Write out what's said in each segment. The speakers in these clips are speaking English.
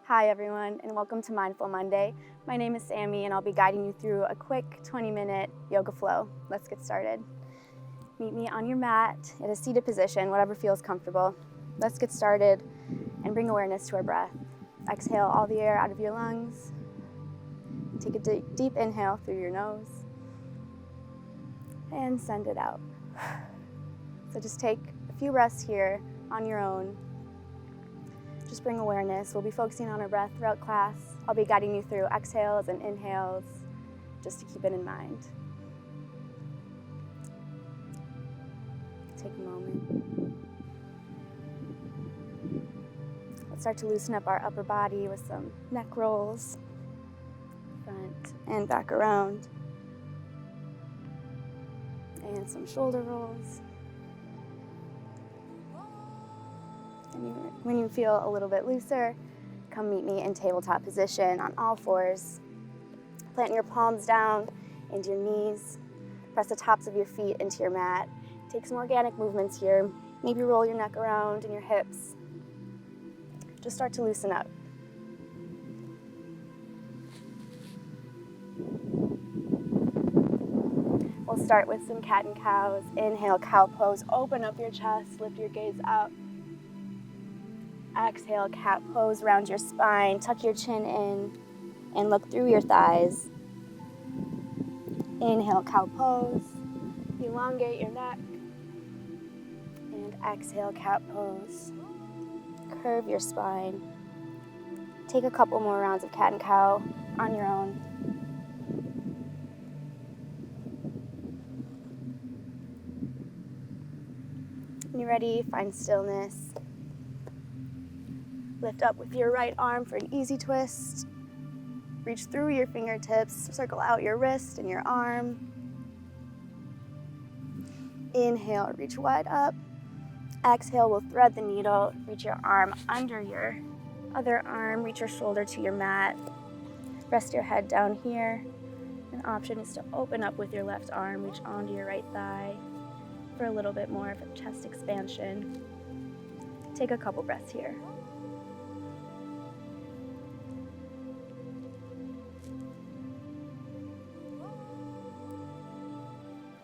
Hi everyone, and welcome to Mindful Monday. My name is Sammy, and I'll be guiding you through a quick 20-minute yoga flow. Let's get started. Meet me on your mat in a seated position, whatever feels comfortable. Let's get started and bring awareness to our breath. Exhale all the air out of your lungs. Take a deep inhale through your nose and send it out. So just take a few breaths here on your own. Just bring awareness. We'll be focusing on our breath throughout class. I'll be guiding you through exhales and inhales, just to keep it in mind. Take a moment. Let's start to loosen up our upper body with some neck rolls, front and back around, and some shoulder rolls. When you feel a little bit looser, come meet me in tabletop position on all fours. Plant your palms down into your knees. Press the tops of your feet into your mat. Take some organic movements here. Maybe roll your neck around and your hips. Just start to loosen up. We'll start with some cat and cows. Inhale, cow pose. Open up your chest, lift your gaze up. Exhale, cat pose, round your spine, tuck your chin in, and look through your thighs. Inhale, cow pose, elongate your neck, and exhale, cat pose. Curve your spine. Take a couple more rounds of cat and cow on your own. When you're ready, find stillness. Lift up with your right arm for an easy twist. Reach through your fingertips, circle out your wrist and your arm. Inhale, reach wide up. Exhale, we'll thread the needle. Reach your arm under your other arm. Reach your shoulder to your mat. Rest your head down here. An option is to open up with your left arm. Reach onto your right thigh for a little bit more of a chest expansion. Take a couple breaths here.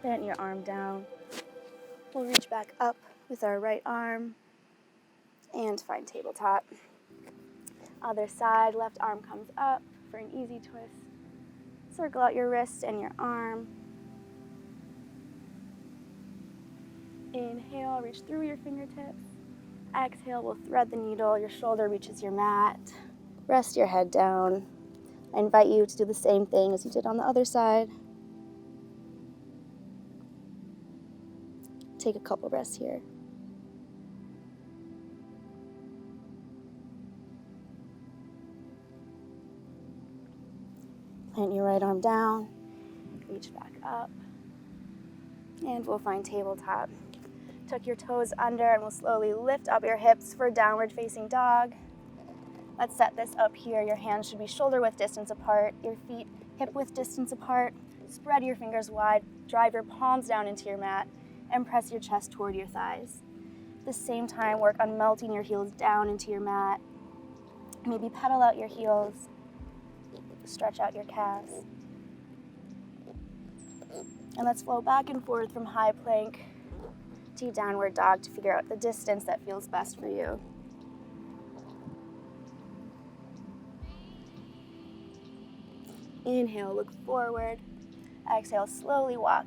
Plant your arm down. We'll reach back up with our right arm and find tabletop. Other side, left arm comes up for an easy twist. Circle out your wrist and your arm. Inhale, reach through your fingertips. Exhale, we'll thread the needle. Your shoulder reaches your mat. Rest your head down. I invite you to do the same thing as you did on the other side. Take a couple breaths here. Plant your right arm down, reach back up, and we'll find tabletop. Tuck your toes under and we'll slowly lift up your hips for downward facing dog. Let's set this up here. Your hands should be shoulder width distance apart, your feet hip width distance apart. Spread your fingers wide, drive your palms down into your mat, and press your chest toward your thighs. At the same time, work on melting your heels down into your mat. Maybe pedal out your heels, stretch out your calves. And let's flow back and forth from high plank to downward dog to figure out the distance that feels best for you. Inhale, look forward. Exhale, slowly walk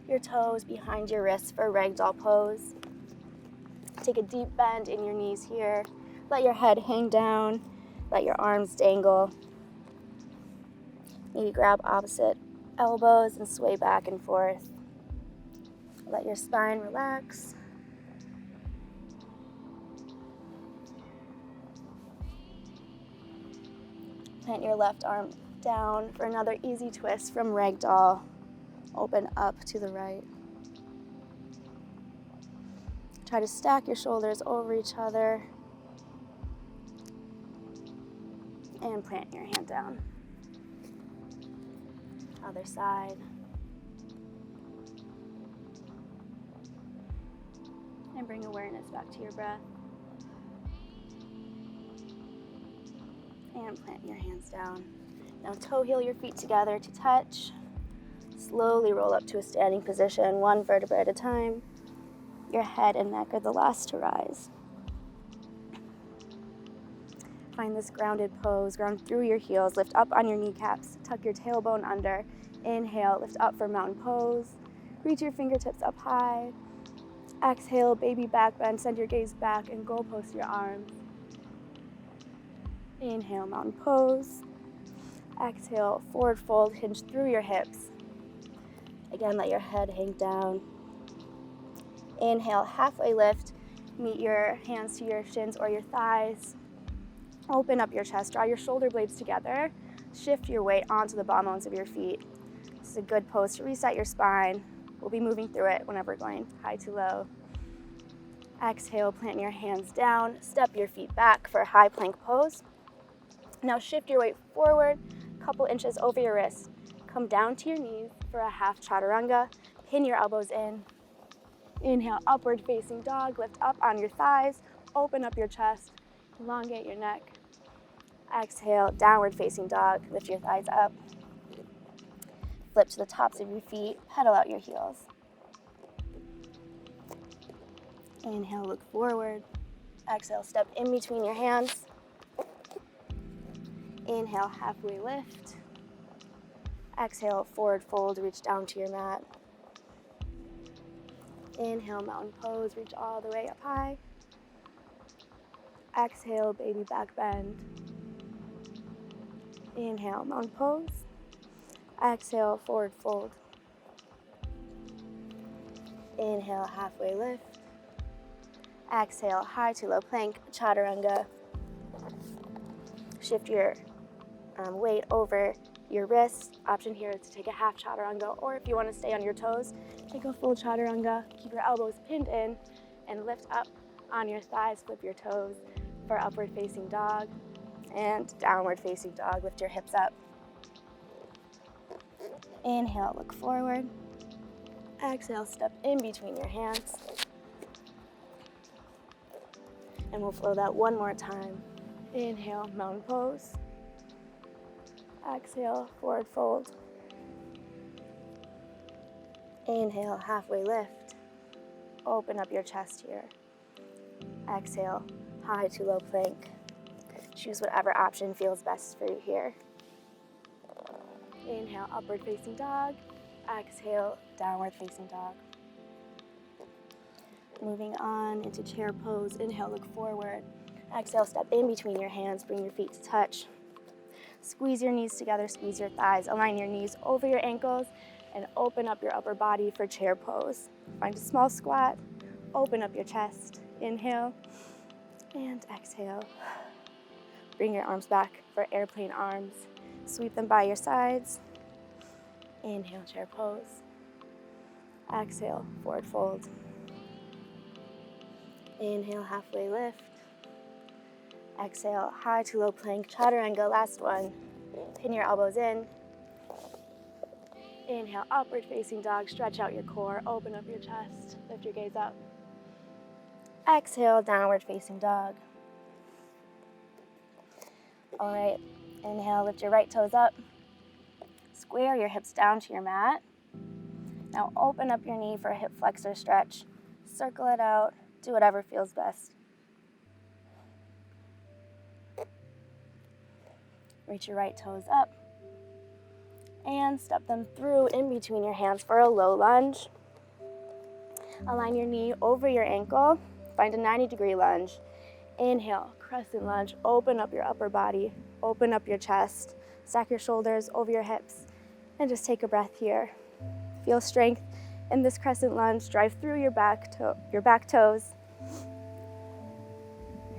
your toes behind your wrists for ragdoll pose. Take a deep bend in your knees here. Let your head hang down. Let your arms dangle. Maybe grab opposite elbows and sway back and forth. Let your spine relax. Plant your left arm down for another easy twist from ragdoll. Open up to the right. Try to stack your shoulders over each other and plant your hand down. Other side. And bring awareness back to your breath. And plant your hands down. Now toe heel your feet together to touch. Slowly roll up to a standing position, one vertebra at a time. Your head and neck are the last to rise. Find this grounded pose. Ground through your heels. Lift up on your kneecaps. Tuck your tailbone under. Inhale, lift up for mountain pose. Reach your fingertips up high. Exhale, baby back bend. Send your gaze back and goal post your arms. Inhale, mountain pose. Exhale, forward fold, hinge through your hips. Again, let your head hang down. Inhale, halfway lift. Meet your hands to your shins or your thighs. Open up your chest, draw your shoulder blades together. Shift your weight onto the ball bones of your feet. This is a good pose to reset your spine. We'll be moving through it whenever going high to low. Exhale, plant your hands down. Step your feet back for a high plank pose. Now shift your weight forward, a couple inches over your wrist. Come down to your knees for a half chaturanga. Pin your elbows in. Inhale, upward facing dog. Lift up on your thighs. Open up your chest. Elongate your neck. Exhale, downward facing dog. Lift your thighs up. Flip to the tops of your feet. Pedal out your heels. Inhale, look forward. Exhale, step in between your hands. Inhale, halfway lift. Exhale, forward fold, reach down to your mat. Inhale, mountain pose, reach all the way up high. Exhale, baby back bend. Inhale, mountain pose. Exhale, forward fold. Inhale, halfway lift. Exhale, high to low plank, chaturanga. Shift your weight over your wrist. Option here is to take a half chaturanga, or if you want to stay on your toes, take a full chaturanga. Keep your elbows pinned in and lift up on your thighs. Flip your toes for upward facing dog and downward facing dog. Lift your hips up. Inhale, look forward. Exhale, step in between your hands. And we'll flow that one more time. Inhale, mountain pose. Exhale, forward fold. Inhale, halfway lift. Open up your chest here. Exhale, high to low plank. Choose whatever option feels best for you here. Inhale, upward facing dog. Exhale, downward facing dog. Moving on into chair pose. Inhale, look forward. Exhale, step in between your hands. Bring your feet to touch. Squeeze your knees together, squeeze your thighs. Align your knees over your ankles and open up your upper body for chair pose. Find a small squat. Open up your chest. Inhale and exhale. Bring your arms back for airplane arms. Sweep them by your sides. Inhale, chair pose. Exhale, forward fold. Inhale, halfway lift. Exhale, high to low plank, chaturanga, last one. Pin your elbows in. Inhale, upward facing dog, stretch out your core, open up your chest, lift your gaze up. Exhale, downward facing dog. All right, inhale, lift your right toes up. Square your hips down to your mat. Now open up your knee for a hip flexor stretch. Circle it out, do whatever feels best. Reach your right toes up and step them through in between your hands for a low lunge. Align your knee over your ankle. Find a 90-degree lunge. Inhale, crescent lunge. Open up your upper body. Open up your chest. Stack your shoulders over your hips and just take a breath here. Feel strength in this crescent lunge. Drive through your back toes.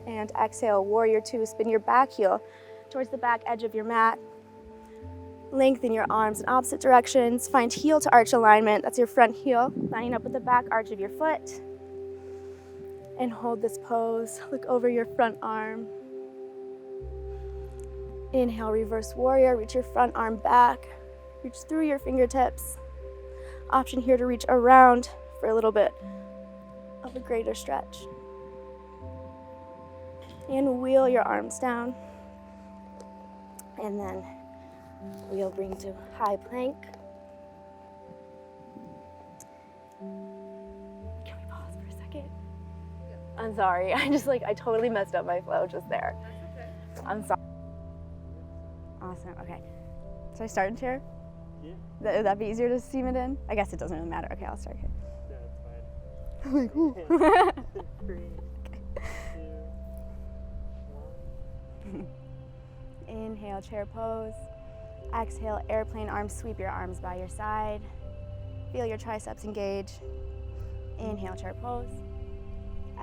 And exhale, warrior two. Spin your back heel towards the back edge of your mat. Lengthen your arms in opposite directions. Find heel to arch alignment. That's your front heel, lining up with the back arch of your foot. And hold this pose. Look over your front arm. Inhale, reverse warrior. Reach your front arm back. Reach through your fingertips. Option here to reach around for a little bit of a greater stretch. And wheel your arms down. And then we'll bring to high plank. Can we pause for a second? Yeah. I'm sorry, I totally messed up my flow just there. That's okay. I'm sorry. Awesome, okay. So I start in chair? Yeah. Would that be easier to steam it in? I guess it doesn't really matter. Okay, I'll start here. No, it's fine. I'm like, ooh. 3, 2, 1. Inhale, chair pose. Exhale, airplane arms, sweep your arms by your side. Feel your triceps engage. Inhale, chair pose.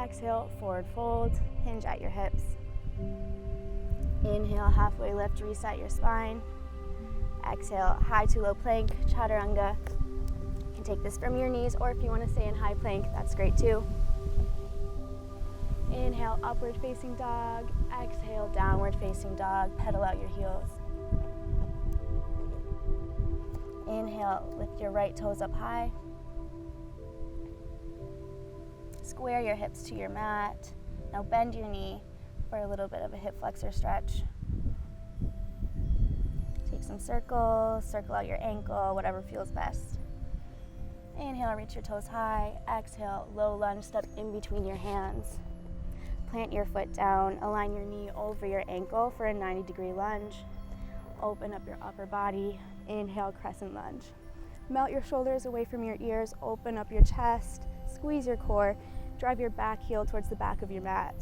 Exhale, forward fold, hinge at your hips. Inhale, halfway lift, reset your spine. Exhale, high to low plank, chaturanga. You can take this from your knees, or if you want to stay in high plank, that's great too. Inhale, upward facing dog. Exhale, downward facing dog. Pedal out your heels. Inhale, lift your right toes up high. Square your hips to your mat. Now bend your knee for a little bit of a hip flexor stretch. Take some circles, circle out your ankle, whatever feels best. Inhale, reach your toes high. Exhale, low lunge, step in between your hands. Plant your foot down, align your knee over your ankle for a 90-degree lunge. Open up your upper body. Inhale, crescent lunge. Melt your shoulders away from your ears, open up your chest, squeeze your core, drive your back heel towards the back of your mat.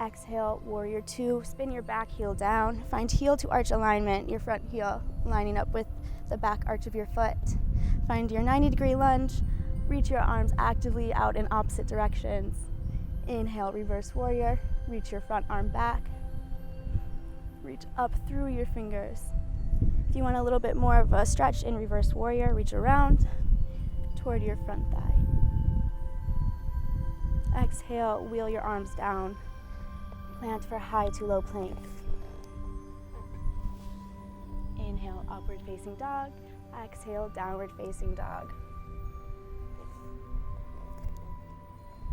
Exhale, warrior two, spin your back heel down, find heel to arch alignment, your front heel lining up with the back arch of your foot. Find your 90-degree lunge, reach your arms actively out in opposite directions. Inhale, reverse warrior, reach your front arm back, reach up through your fingers. If you want a little bit more of a stretch in reverse warrior, reach around toward your front thigh. Exhale, wheel your arms down. Plant for high to low plank. Inhale, upward facing dog. Exhale, downward facing dog.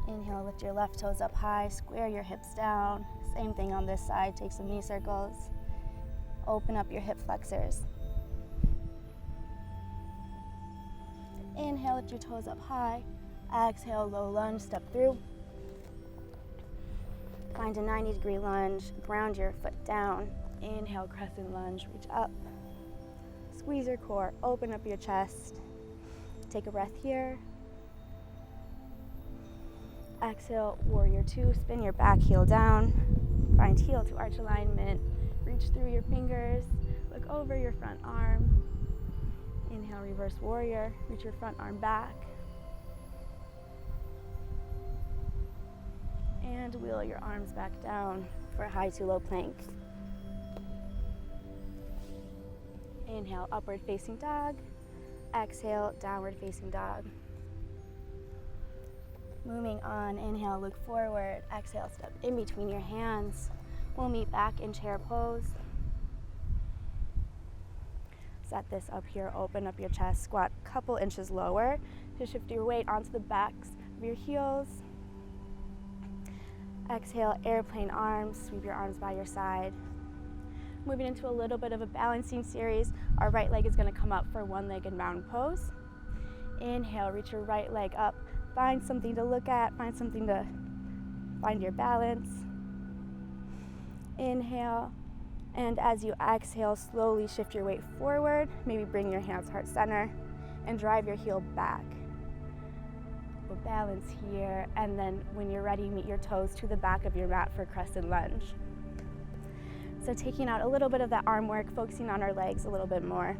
Inhale, lift your left toes up high, square your hips down. Same thing on this side, take some knee circles. Open up your hip flexors. Inhale, lift your toes up high. Exhale, low lunge, step through. Find a 90-degree lunge, ground your foot down. Inhale, crescent lunge, reach up. Squeeze your core, open up your chest. Take a breath here. Exhale, warrior two, spin your back heel down. Find heel to arch alignment. Reach through your fingers, look over your front arm. Inhale, reverse warrior, reach your front arm back. And wheel your arms back down for high to low plank. Inhale, upward facing dog. Exhale, downward facing dog. Moving on, inhale, look forward. Exhale, step in between your hands. We'll meet back in chair pose. Set this up here, open up your chest, squat a couple inches lower to shift your weight onto the backs of your heels. Exhale, airplane arms, sweep your arms by your side. Moving into a little bit of a balancing series, our right leg is going to come up for one-legged mountain pose. Inhale, reach your right leg up, find something to look at, find your balance. Inhale, and as you exhale, slowly shift your weight forward, maybe bring your hands heart center, and drive your heel back. We'll balance here, and then when you're ready, meet your toes to the back of your mat for crescent lunge. So taking out a little bit of that arm work, focusing on our legs a little bit more.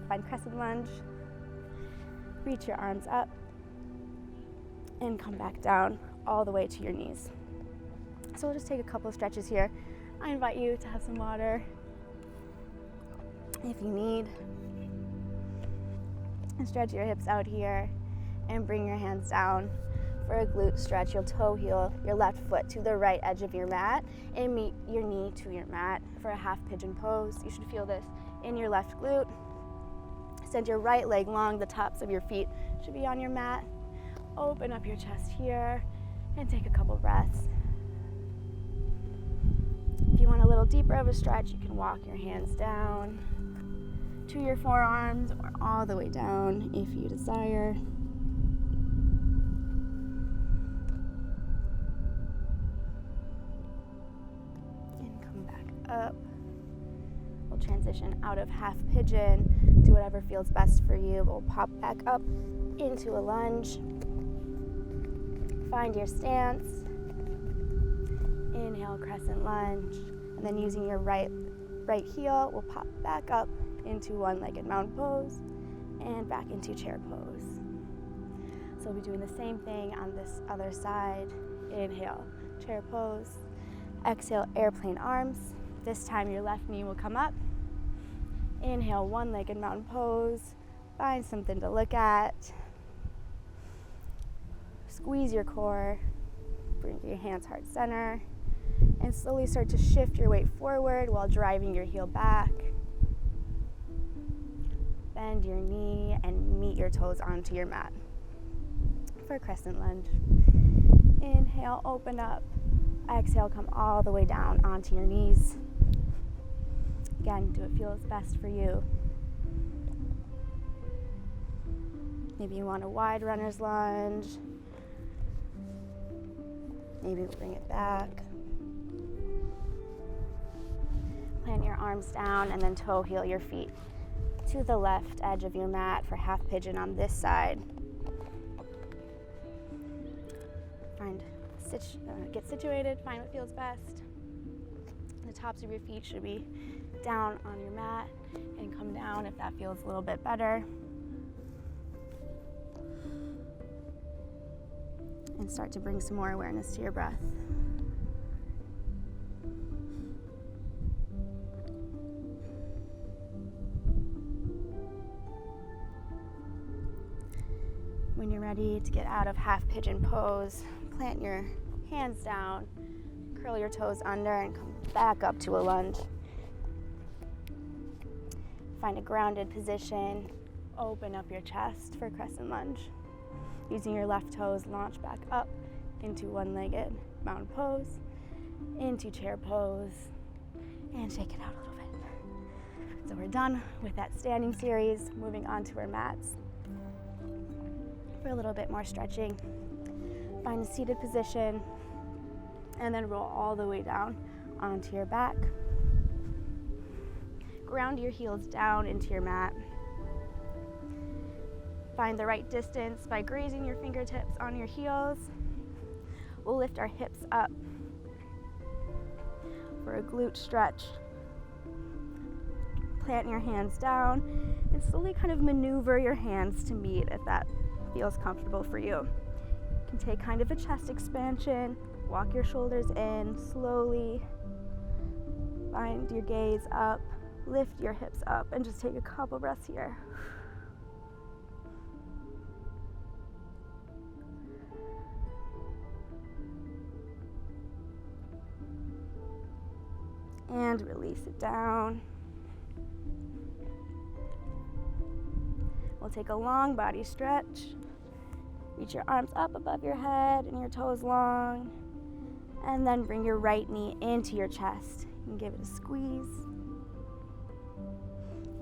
Find crescent lunge, reach your arms up, and come back down all the way to your knees. So we'll just take a couple of stretches here. I invite you to have some water if you need. And stretch your hips out here and bring your hands down for a glute stretch. You'll toe heel your left foot to the right edge of your mat and meet your knee to your mat for a half pigeon pose. You should feel this in your left glute. Send your right leg long, the tops of your feet should be on your mat. Open up your chest here and take a couple breaths. If you want a little deeper of a stretch, you can walk your hands down to your forearms or all the way down if you desire. And come back up. We'll transition out of half pigeon. Do whatever feels best for you. We'll pop back up into a lunge. Find your stance. Inhale, crescent lunge. And then using your right heel, we'll pop back up into one-legged mountain pose and back into chair pose. So we'll be doing the same thing on this other side. Inhale, chair pose. Exhale, airplane arms. This time your left knee will come up. Inhale, one-legged mountain pose. Find something to look at. Squeeze your core. Bring your hands heart center. And slowly start to shift your weight forward while driving your heel back. Bend your knee and meet your toes onto your mat for crescent lunge. Inhale, open up. Exhale, come all the way down onto your knees. Again, do what feels best for you. Maybe you want a wide runner's lunge. Maybe we'll bring it back. Plant your arms down and then toe heel your feet to the left edge of your mat for half pigeon on this side. Get situated, find what feels best. The tops of your feet should be down on your mat and come down if that feels a little bit better. And start to bring some more awareness to your breath. When you're ready to get out of half pigeon pose, plant your hands down, curl your toes under, and come back up to a lunge. Find a grounded position, open up your chest for crescent lunge. Using your left toes, launch back up into one-legged mountain pose, into chair pose, and shake it out a little bit. So we're done with that standing series, moving on to our mats. For a little bit more stretching, find a seated position and then roll all the way down onto your back. Ground your heels down into your mat. Find the right distance by grazing your fingertips on your heels. We'll lift our hips up for a glute stretch. Plant your hands down and slowly kind of maneuver your hands to meet if that feels comfortable for you. You can take kind of a chest expansion, walk your shoulders in slowly, find your gaze up, lift your hips up, and just take a couple breaths here. And release it down. We'll take a long body stretch. Reach your arms up above your head and your toes long. And then bring your right knee into your chest and give it a squeeze.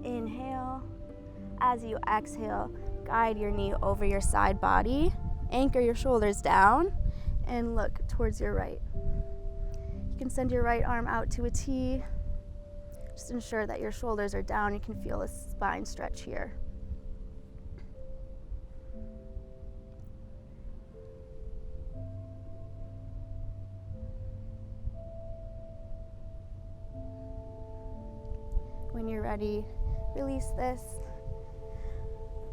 Inhale. As you exhale, guide your knee over your side body. Anchor your shoulders down and look towards your right. You can send your right arm out to a T. Just ensure that your shoulders are down. You can feel a spine stretch here. When you're ready, release this.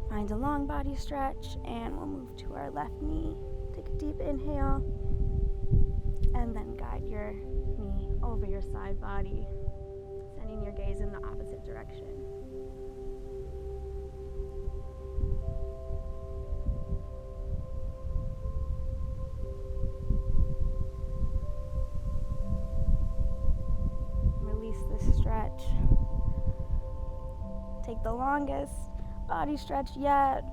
Find a long body stretch, and we'll move to our left knee. Take a deep inhale, and then guide your knee over your side body, sending your gaze in the opposite direction. Release this stretch. Take the longest body stretch yet.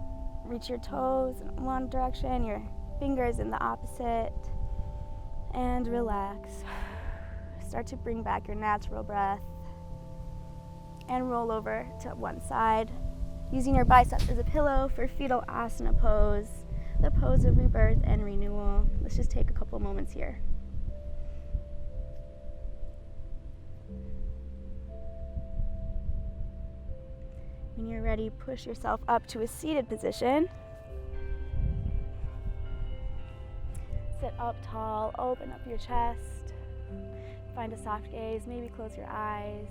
Reach your toes in one direction, your fingers in the opposite, and relax. start to bring back your natural breath and roll over to one side, using your biceps as a pillow for fetal asana pose, the pose of rebirth and renewal. Let's just take a couple moments here. When you're ready, push yourself up to a seated position. Sit up tall, open up your chest. Find a soft gaze, maybe close your eyes.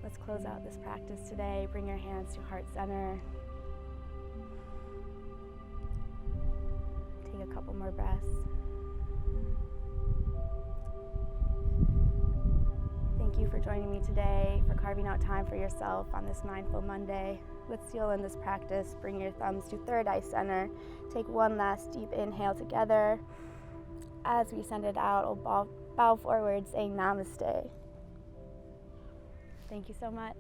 Let's close out this practice today. Bring your hands to heart center. Take a couple more breaths. Thank you for joining me today, for carving out time for yourself on this Mindful Monday. Let's seal in this practice. Bring your thumbs to third eye center. Take one last deep inhale together. As we send it out, we'll bow forward saying namaste. Thank you so much.